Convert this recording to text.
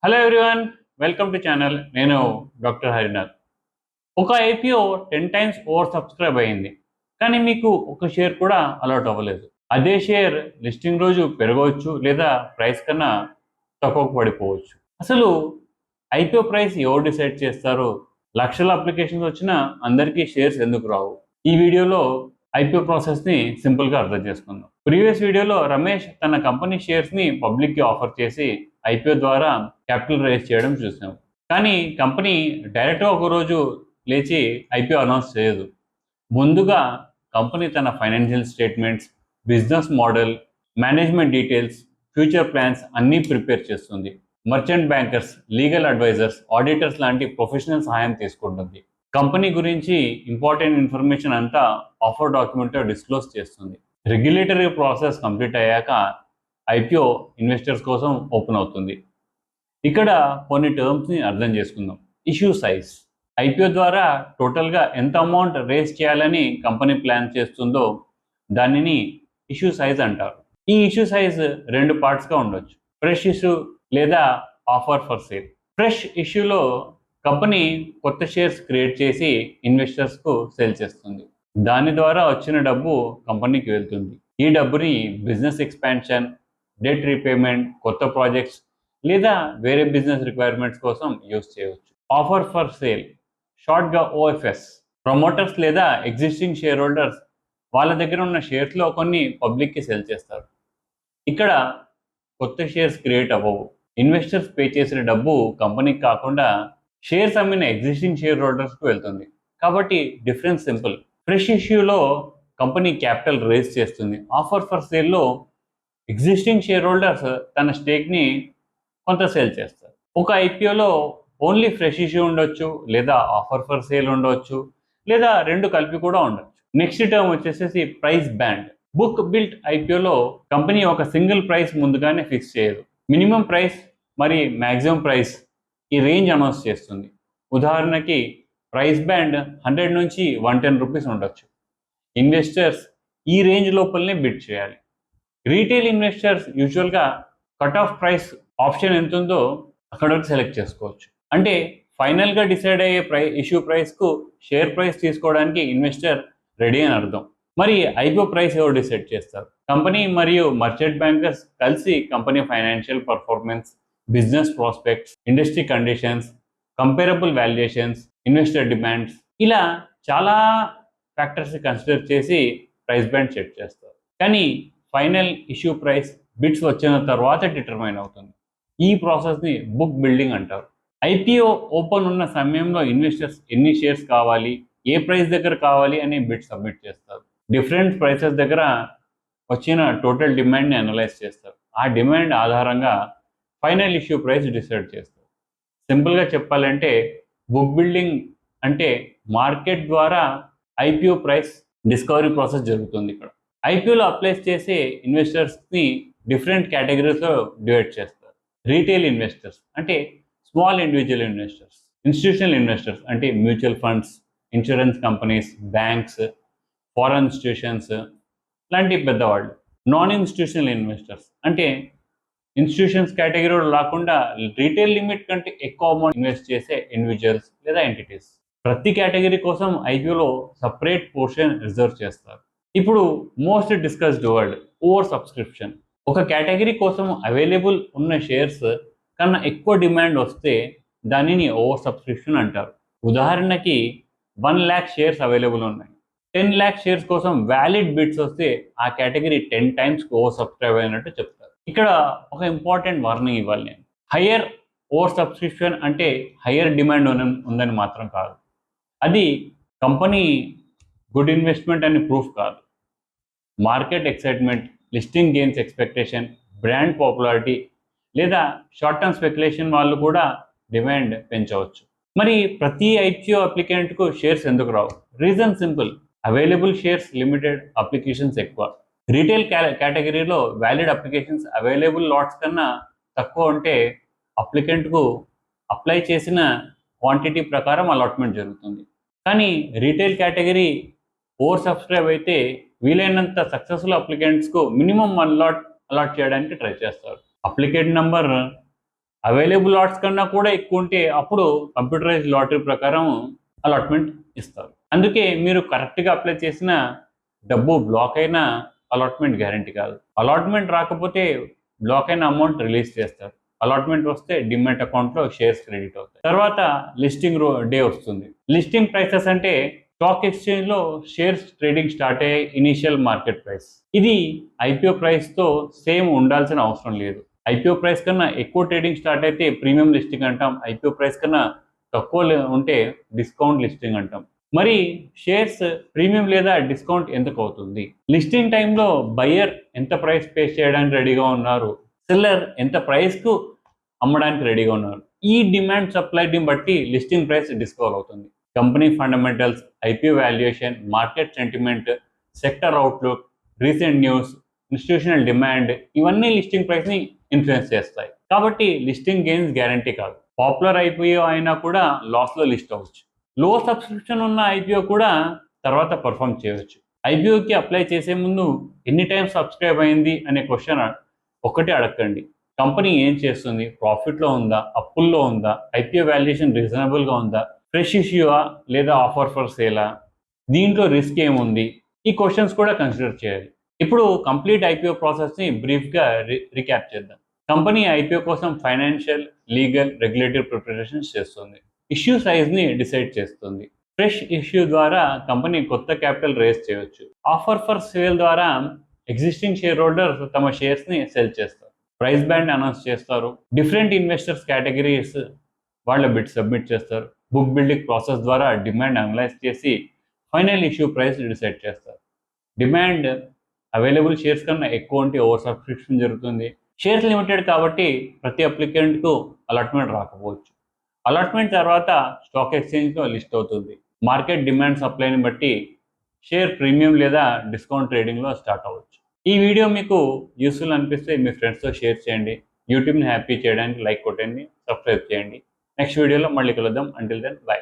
Hello everyone, welcome to channel. నేను doctor Harinath. ఒక IPO 10 times over subscribe అయింది, కానీ మీకు ఒక షేర్ కూడా అలాట్ అవ్వలేదు. అదే షేర్ లిస్టింగ్ రోజు పెరగవచ్చు లేదా ప్రైస్ కన్నా తక్కువ పడిపోవచ్చు. అసలు ఐపీఓ ప్రైస్ ఎవరు డిసైడ్ చేస్తారు? లక్షల అప్లికేషన్స్ వచ్చినా అందరికీ షేర్స్ ఎందుకు రావు? ఈ వీడియోలో ఐపీఓ ప్రాసెస్ని సింపుల్గా అర్థం చేసుకుందాం. ప్రీవియస్ వీడియోలో రమేష్ తన కంపెనీ షేర్స్ని పబ్లిక్కి ఆఫర్ చేసి ఐపీఓ ద్వారా క్యాపిటల్ రైజ్ చేయడం చూసాం. కానీ కంపెనీ డైరెక్ట్గా ఒకరోజు లేచి ఐపీఓ అనౌన్స్ చేయదు. ముందుగా కంపెనీ తన financial statements, business model, management details, future plans అన్నీ ప్రిపేర్ చేస్తుంది. Merchant bankers, legal advisers, auditors లాంటి ప్రొఫెషనల్ సహాయం తీసుకుంటుంది. కంపెనీ గురించి ఇంపార్టెంట్ ఇన్ఫర్మేషన్ అంతా ఆఫర్ డాక్యుమెంట్లో డిస్క్లోజ్ చేస్తుంది. రెగ్యులేటరీ ప్రాసెస్ కంప్లీట్ అయ్యాక ఐపీఓ ఇన్వెస్టర్స్ కోసం ఓపెన్ అవుతుంది. ఇక్కడ కొన్ని టర్మ్స్ని అర్థం చేసుకుందాం. Issue size. ఐపీఓ ద్వారా టోటల్గా ఎంత అమౌంట్ రేస్ చేయాలని కంపెనీ ప్లాన్ చేస్తుందో దానిని ఇష్యూ సైజ్ అంటారు. ఈ ఇష్యూ సైజ్ రెండు పార్ట్స్గా ఉండొచ్చు: ఫ్రెష్ ఇష్యూ లేదా ఆఫర్ ఫర్ సేల్. ఫ్రెష్ ఇష్యూలో కంపెనీ కొత్త షేర్స్ క్రియేట్ చేసి ఇన్వెస్టర్స్కు సేల్ చేస్తుంది. దాని ద్వారా వచ్చిన డబ్బు కంపెనీకి వెళ్తుంది. ఈ డబ్బుని బిజినెస్ ఎక్స్పాన్షన్, డెట్ రీపేమెంట్, కొత్త ప్రాజెక్ట్స్ లేదా వేరే బిజినెస్ రిక్వైర్మెంట్స్ కోసం యూజ్ చేయవచ్చు. ఆఫర్ ఫర్ సేల్, షార్ట్గా ఓఎఫ్ఎస్. ప్రమోటర్స్ లేదా ఎగ్జిస్టింగ్ షేర్ హోల్డర్స్ వాళ్ళ దగ్గర ఉన్న షేర్స్లో కొన్ని పబ్లిక్కి సేల్ చేస్తారు. ఇక్కడ కొత్త షేర్స్ క్రియేట్ అవ్వవు. ఇన్వెస్టర్స్ పే చేసిన డబ్బు కంపెనీకి కాకుండా షేర్స్ అమ్మిన ఎగ్జిస్టింగ్ షేర్ హోల్డర్స్కి వెళ్తుంది. కాబట్టి డిఫరెన్స్ సింపుల్. ఫ్రెష్ ఇష్యూలో కంపెనీ క్యాపిటల్ రేజ్ చేస్తుంది. ఆఫర్ ఫర్ సేల్లో ఎగ్జిస్టింగ్ షేర్ హోల్డర్స్ తన స్టేక్ని కొంత సేల్ చేస్తారు. ఒక ఐపీఓలో ఓన్లీ ఫ్రెష్ ఇష్యూ ఉండొచ్చు, లేదా ఆఫర్ ఫర్ సేల్ ఉండవచ్చు, లేదా రెండు కలిపి కూడా ఉండొచ్చు. నెక్స్ట్ టర్మ్ వచ్చేసేసి ప్రైస్ బ్యాండ్. బుక్ బిల్ట్ ఐపీఓలో కంపెనీ ఒక సింగిల్ ప్రైస్ ముందుగానే ఫిక్స్ చేయదు. మినిమం ప్రైస్ మరి మ్యాక్సిమం ప్రైస్ ఈ రేంజ్ అనౌన్స్ చేస్తుంది. ఉదాహరణకి ప్రైస్ బ్యాండ్ 100 నుంచి 110 రూపీస్ ఉండొచ్చు. ఇన్వెస్టర్స్ ఈ రేంజ్ లోపలనే బిడ్ చేయాలి. రీటైల్ ఇన్వెస్టర్స్ యూజువల్గా కట్ ఆఫ్ ప్రైస్ ఆప్షన్ ఎంత ఉందో అక్కడ వరకు సెలెక్ట్ చేసుకోవచ్చు. అంటే ఫైనల్గా డిసైడ్ అయ్యే ఇష్యూ ప్రైస్కు షేర్ ప్రైస్ తీసుకోవడానికి ఇన్వెస్టర్ రెడీ అని అర్థం. మరి ఐపీఓ ప్రైస్ ఎవరు డిసైడ్ చేస్తారు? కంపెనీ మరియు మర్చెంట్ బ్యాంకర్స్ కలిసి company financial performance, business prospects, industry conditions, comparable valuations, investor demands ఇలా చాలా ఫ్యాక్టర్స్ కన్సిడర్ చేసి ప్రైస్ బ్యాండ్ సెట్ చేస్తారు. కానీ ఫైనల్ ఇష్యూ ప్రైస్ బిడ్స్ వచ్చిన తర్వాత డిటర్మైన్ అవుతుంది. ఈ ప్రాసెస్ని బుక్ బిల్డింగ్ అంటారు. ఐపీఓ ఓపెన్ ఉన్న సమయంలో ఇన్వెస్టర్స్ ఎన్ని షేర్స్ కావాలి, ఏ ప్రైస్ దగ్గర కావాలి అని బిడ్ సబ్మిట్ చేస్తారు. డిఫరెంట్ ప్రైసెస్ దగ్గర వచ్చిన టోటల్ డిమాండ్ని అనలైజ్ చేస్తారు. ఆ డిమాండ్ ఆధారంగా ఫైనల్ ఇష్యూ ప్రైస్ డిసైడ్ చేస్తారు. సింపుల్గా చెప్పాలంటే బుక్ బిల్డింగ్ అంటే మార్కెట్ ద్వారా ఐపీఓ ప్రైస్ డిస్కవరీ ప్రాసెస్ జరుగుతుంది. ఇక్కడ ఐపీఓలో అప్లై చేసే ఇన్వెస్టర్స్ని డిఫరెంట్ కేటగిరీస్లో డివైడ్ చేస్తారు. రీటైల్ ఇన్వెస్టర్స్ అంటే small individual investors. Institutional investors అంటే mutual funds, insurance companies, banks, foreign institutions లాంటి పెద్దవాళ్ళు. నాన్ ఇన్స్టిట్యూషనల్ ఇన్వెస్టర్స్ అంటే ఇన్స్టిట్యూషన్స్ కేటగిరీలో రాకుండా రీటైల్ లిమిట్ కంటే ఎక్కువ అమౌంట్ ఇన్వెస్ట్ చేసే ఇండివిజువల్స్ లేదా ఎంటిటీస్. ప్రతి కేటగిరీ కోసం ఐపీఓలో సపరేట్ పోర్షన్ రిజర్వ్ చేస్తారు. ఇప్పుడు most discussed word over subscription. ఒక కేటగిరీ కోసం అవైలబుల్ ఉన్న షేర్స్ కన్నా ఎక్కువ డిమాండ్ వస్తే దానిని ఓవర్ సబ్స్క్రిప్షన్ అంటారు. ఉదాహరణకి 1 lakh షేర్స్ అవైలబుల్ ఉన్నాయి. 10 lakh షేర్స్ కోసం వ్యాలిడ్ బిడ్స్ వస్తే ఆ కేటగిరీ 10 టైమ్స్ ఓవర్ సబ్స్క్రైబ్ అయినట్టు చెప్తారు. ఇక్కడ ఒక ఇంపార్టెంట్ వార్నింగ్ ఇవ్వాలి నేను. హయ్యర్ ఓవర్ సబ్స్క్రిప్షన్ అంటే హయ్యర్ డిమాండ్ ఉందని మాత్రం కాదు. అది కంపెనీ గుడ్ ఇన్వెస్ట్మెంట్ అని ప్రూఫ్ కాదు. Market excitement, listing gains expectation, brand popularity లేదా షార్ట్ టర్మ్ స్పెక్యులేషన్ వాళ్ళు కూడా డిమాండ్ పెంచవచ్చు. మరి ప్రతి ఐపీఓ అప్లికెంట్కు షేర్స్ ఎందుకు రావు? Reason simple. Available shares limited, applications ఎక్కువ. రీటైల్ కేటగిరీలో వ్యాలిడ్ అప్లికేషన్స్ అవైలబుల్ లాట్స్ కన్నా తక్కువ ఉంటే అప్లికెంట్కు అప్లై చేసిన క్వాంటిటీ ప్రకారం అలాట్మెంట్ జరుగుతుంది. కానీ రీటైల్ కేటగిరీ ఓవర్ సబ్స్క్రైబ్ అయితే వీలైనంత సక్సెస్ఫుల్ అప్లికెంట్స్కు మినిమం 1 లాట్ అలాట్ చేయడానికి ట్రై చేస్తారు. అప్లికెంట్ నెంబర్ అవైలబుల్ లాట్స్ కన్నా కూడా ఎక్కువ ఉంటే అప్పుడు కంప్యూటరైజ్ లాటరీ ప్రకారం అలాట్మెంట్ ఇస్తారు. అందుకే మీరు కరెక్ట్గా అప్లై చేసిన డబ్బు బ్లాక్ అయినా అలాట్మెంట్ గ్యారంటీ కాదు. అలాట్మెంట్ రాకపోతే బ్లాక్ అయిన అమౌంట్ రిలీజ్ చేస్తారు. అలాట్మెంట్ వస్తే డిమాట్ అకౌంట్లో షేర్స్ క్రెడిట్ అవుతాయి. తర్వాత లిస్టింగ్ డే వస్తుంది. లిస్టింగ్ ప్రైసెస్ అంటే స్టాక్ ఎక్స్చేంజ్లో షేర్స్ ట్రేడింగ్ స్టార్ట్ అయ్యే ఇనీషియల్ మార్కెట్ ప్రైస్. ఇది ఐపీఓ ప్రైస్తో సేమ్ ఉండాల్సిన అవసరం లేదు. ఐపీఓ ప్రైస్ కన్నా ఎక్కువ ట్రేడింగ్ స్టార్ట్ అయితే ప్రీమియం లిస్టింగ్ అంటాం. ఐపీఓ ప్రైస్ కన్నా తక్కువ ఉంటే డిస్కౌంట్ లిస్టింగ్ అంటాం. మరి షేర్స్ ప్రీమియం లేదా డిస్కౌంట్ ఎందుకు అవుతుంది? లిస్టింగ్ టైంలో బయ్యర్ ఎంత ప్రైస్ పే చేయడానికి రెడీగా ఉన్నారు, సెల్లర్ ఎంత ప్రైస్కు అమ్మడానికి రెడీగా ఉన్నారు. ఈ డిమాండ్ సప్లైని బట్టి లిస్టింగ్ ప్రైస్ డిస్కవర్ అవుతుంది. Company fundamentals, IPO valuation, market sentiment, sector outlook, recent news, institutional demand ఇవన్నీ లిస్టింగ్ ప్రైస్ని ఇన్ఫ్లుయెన్స్ చేస్తాయి. కాబట్టి లిస్టింగ్ గెయిన్స్ గ్యారంటీ కాదు. పాపులర్ ఐపీఓ అయినా కూడా లాస్లో లిస్ట్ అవ్వచ్చు. లో సబ్స్క్రిప్షన్ ఉన్న ఐపీఓ కూడా తర్వాత పర్ఫామ్ చేయవచ్చు. ఐపీఓకి అప్లై చేసే ముందు ఎన్ని టైమ్స్ సబ్స్క్రైబ్ అయింది అనే క్వశ్చన్ ఒకటి అడగండి. కంపెనీ ఏం చేస్తుంది, ప్రాఫిట్లో ఉందా, అప్పుల్లో ఉందా, ఐపీఓ వాల్యుయేషన్ రీజనబుల్గా ఉందా, ఫ్రెష్ ఇష్యూవా లేదా ఆఫర్ ఫర్ సేలా, దీంట్లో రిస్క్ ఏముంది, ఈ క్వశ్చన్స్ కూడా కన్సిడర్ చేయాలి. ఇప్పుడు కంప్లీట్ ఐపీఓ ప్రాసెస్ని బ్రీఫ్గా రీక్యాప్ చేద్దాం. కంపెనీ ఐపీఓ కోసం ఫైనాన్షియల్, లీగల్, రెగ్యులేటరీ ప్రిపరేషన్స్ చేస్తుంది. ఇష్యూ సైజ్ని డిసైడ్ చేస్తుంది. ఫ్రెష్ ఇష్యూ ద్వారా కంపెనీ కొత్త క్యాపిటల్ రేస్ చేయవచ్చు. ఆఫర్ ఫర్ సేల్ ద్వారా ఎగ్జిస్టింగ్ షేర్ హోల్డర్స్ తమ షేర్స్ని సెల్ చేస్తారు. ప్రైస్ బ్యాండ్ అనౌన్స్ చేస్తారు. డిఫరెంట్ ఇన్వెస్టర్స్ కేటగిరీస్ వాళ్ళ బిడ్ సబ్మిట్ చేస్తారు. బుక్ బిల్డింగ్ ప్రాసెస్ ద్వారా డిమాండ్ అనలైజ్ చేసి ఫైనల్ ఇష్యూ ప్రైస్ డిసైడ్ చేస్తారు. డిమాండ్ అవైలబుల్ షేర్స్ కన్నా ఎక్కువ ఉంటే ఓవర్ సబ్స్క్రిప్షన్ జరుగుతుంది. షేర్స్ లిమిటెడ్ కాబట్టి ప్రతి అప్లికెంట్కు అలాట్మెంట్ రాకపోవచ్చు. అలాట్మెంట్ తర్వాత స్టాక్ ఎక్స్చేంజ్లో లిస్ట్ అవుతుంది. మార్కెట్ డిమాండ్ సప్లైని బట్టి షేర్ ప్రీమియం లేదా డిస్కౌంట్ ట్రేడింగ్లో స్టార్ట్ అవ్వచ్చు. ఈ వీడియో మీకు యూస్ఫుల్ అనిపిస్తే మీ ఫ్రెండ్స్తో షేర్ చేయండి. యూట్యూబ్ని హ్యాపీ చేయడానికి లైక్ కొట్టండి, సబ్స్క్రైబ్ చేయండి. నెక్స్ట్ వీడియోలో మళ్ళీ కలుద్దాం. Until then by.